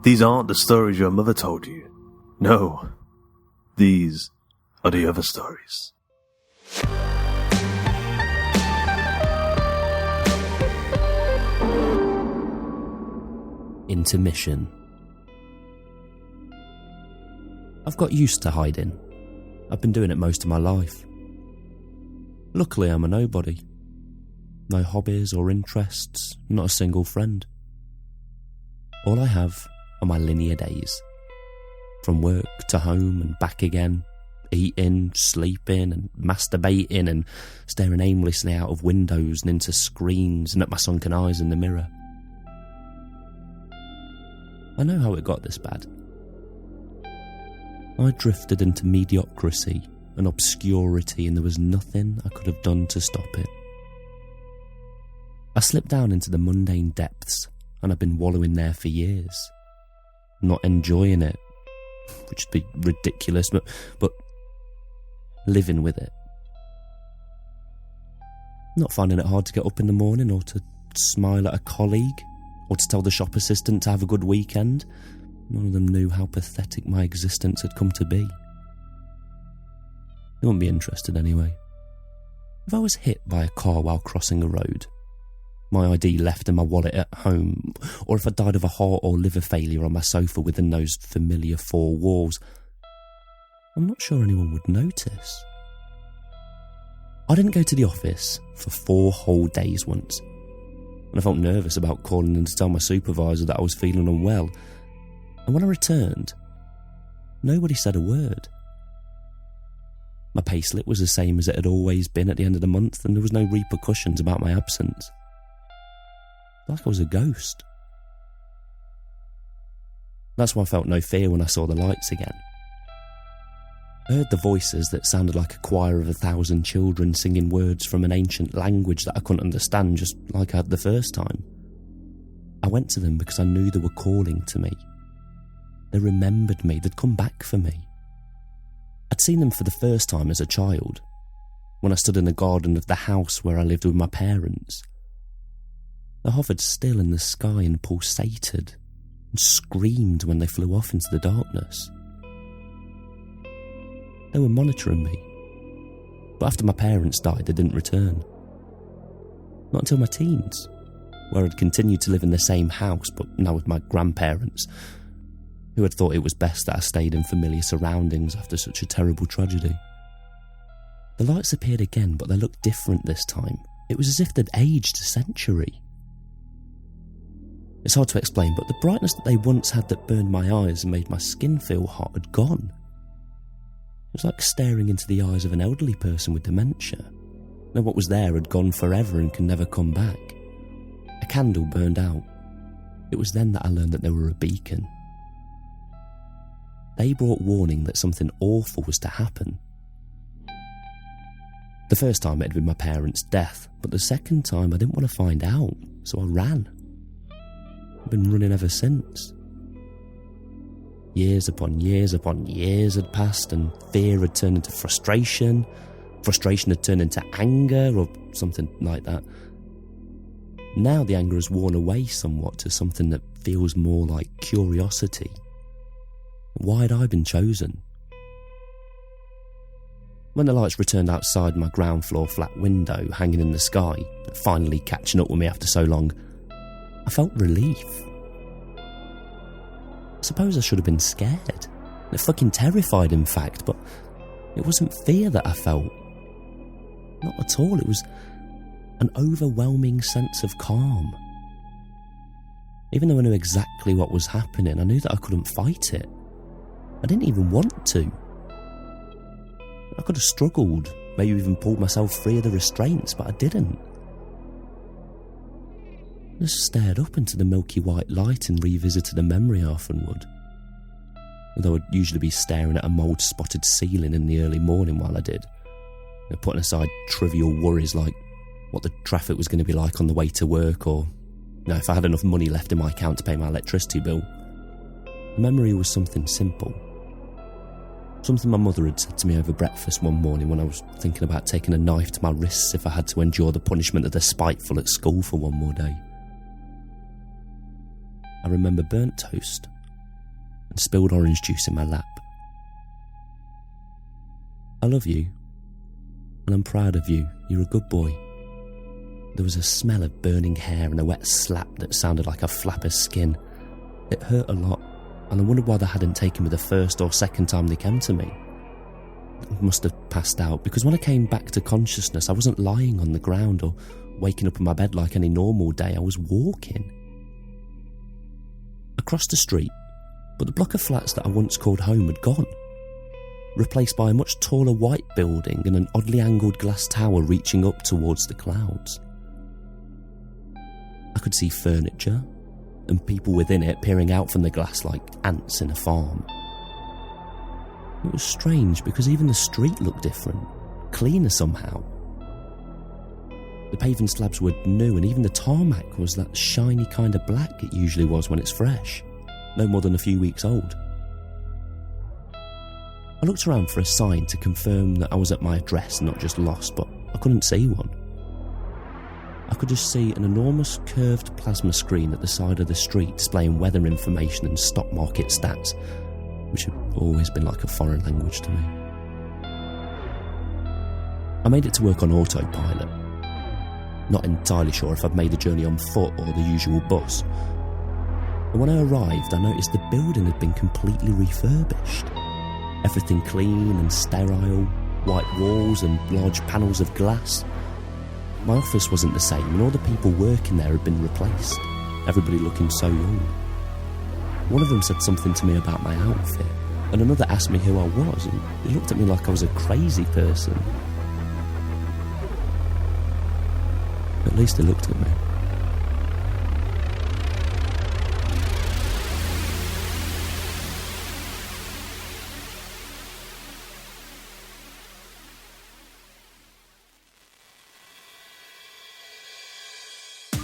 These aren't the stories your mother told you. No, these are the other stories. Intermission. I've got used to hiding. I've been doing it most of my life. Luckily, I'm a nobody. No hobbies or interests, not a single friend. All I have are my linear days. From work to home and back again, eating, sleeping and masturbating and staring aimlessly out of windows and into screens and at my sunken eyes in the mirror. I know how it got this bad. I drifted into mediocrity and obscurity, and there was nothing I could have done to stop it. I slipped down into the mundane depths, and I've been wallowing there for years. Not enjoying it, which would be ridiculous, but living with it. Not finding it hard to get up in the morning or to smile at a colleague or to tell the shop assistant to have a good weekend. None of them knew how pathetic my existence had come to be. They wouldn't be interested anyway. If I was hit by a car while crossing a road, my ID left in my wallet at home, or if I died of a heart or liver failure on my sofa within those familiar four walls, I'm not sure anyone would notice. I didn't go to the office for 4 whole days once, and I felt nervous about calling in to tell my supervisor that I was feeling unwell. And when I returned, nobody said a word. My payslip was the same as it had always been at the end of the month, and there was no repercussions about my absence. Like I was a ghost. That's why I felt no fear when I saw the lights again. I heard the voices that sounded like a choir of 1,000 children singing words from an ancient language that I couldn't understand, just like I had the first time. I went to them because I knew they were calling to me. They remembered me, they'd come back for me. I'd seen them for the first time as a child, when I stood in the garden of the house where I lived with my parents. They hovered still in the sky and pulsated and screamed when they flew off into the darkness. They were monitoring me, but after my parents died they didn't return. Not until my teens, where I'd continued to live in the same house but now with my grandparents, who had thought it was best that I stayed in familiar surroundings after such a terrible tragedy. The lights appeared again, but they looked different this time. It was as if they'd aged a century. It's hard to explain, but the brightness that they once had that burned my eyes and made my skin feel hot had gone. It was like staring into the eyes of an elderly person with dementia. Now what was there had gone forever and can never come back. A candle burned out. It was then that I learned that they were a beacon. They brought warning that something awful was to happen. The first time it had been my parents' death, but the second time I didn't want to find out, so I ran. I've been running ever since. Years upon years upon years had passed, and fear had turned into frustration. Frustration had turned into anger, or something like that. Now the anger has worn away somewhat to something that feels more like curiosity. Why had I been chosen? When the lights returned outside my ground floor flat window hanging in the sky, finally catching up with me after so long, I felt relief. I suppose I should have been scared. Fucking terrified, in fact, but it wasn't fear that I felt. Not at all, it was an overwhelming sense of calm. Even though I knew exactly what was happening, I knew that I couldn't fight it. I didn't even want to. I could have struggled, maybe even pulled myself free of the restraints, but I didn't. I just stared up into the milky white light and revisited a memory I often would. Although I'd usually be staring at a mould-spotted ceiling in the early morning while I did, putting aside trivial worries like what the traffic was going to be like on the way to work, or if I had enough money left in my account to pay my electricity bill. The memory was something simple. Something my mother had said to me over breakfast one morning when I was thinking about taking a knife to my wrists if I had to endure the punishment of the spiteful at school for one more day. I remember burnt toast and spilled orange juice in my lap. I love you, and I'm proud of you. You're a good boy. There was a smell of burning hair and a wet slap that sounded like a flapper's skin. It hurt a lot, and I wondered why they hadn't taken me the first or second time they came to me. I must have passed out, because when I came back to consciousness, I wasn't lying on the ground or waking up in my bed like any normal day. I was walking. Across the street, but the block of flats that I once called home had gone, replaced by a much taller white building and an oddly angled glass tower reaching up towards the clouds. I could see furniture and people within it peering out from the glass like ants in a farm. It was strange because even the street looked different, cleaner somehow. The paving slabs were new and even the tarmac was that shiny kind of black it usually was when it's fresh, no more than a few weeks old. I looked around for a sign to confirm that I was at my address and not just lost, but I couldn't see one. I could just see an enormous curved plasma screen at the side of the street displaying weather information and stock market stats, which had always been like a foreign language to me. I made it to work on autopilot, not entirely sure if I'd made the journey on foot or the usual bus. And when I arrived, I noticed the building had been completely refurbished. Everything clean and sterile, white walls and large panels of glass. My office wasn't the same and all the people working there had been replaced, everybody looking so young. One of them said something to me about my outfit, and another asked me who I was, and he looked at me like I was a crazy person. At least he looked at me.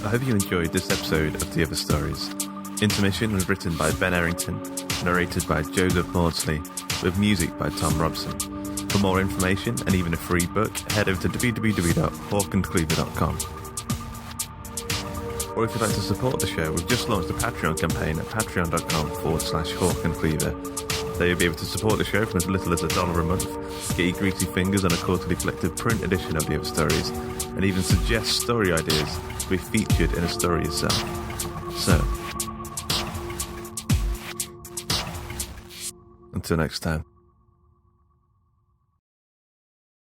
I hope you enjoyed this episode of The Other Stories. Intermission was written by Ben Errington, narrated by Joseph Maudsley, with music by Tom Robson. For more information and even a free book, head over to www.hawkandcleaver.com. Or if you'd like to support the show, we've just launched a Patreon campaign at patreon.com/hawkandcleaver. There you'll be able to support the show from as little as $1 a month, get your greasy fingers on a quarterly collected print edition of The Other Stories, and even suggest story ideas to be featured in a story yourself. So, until next time.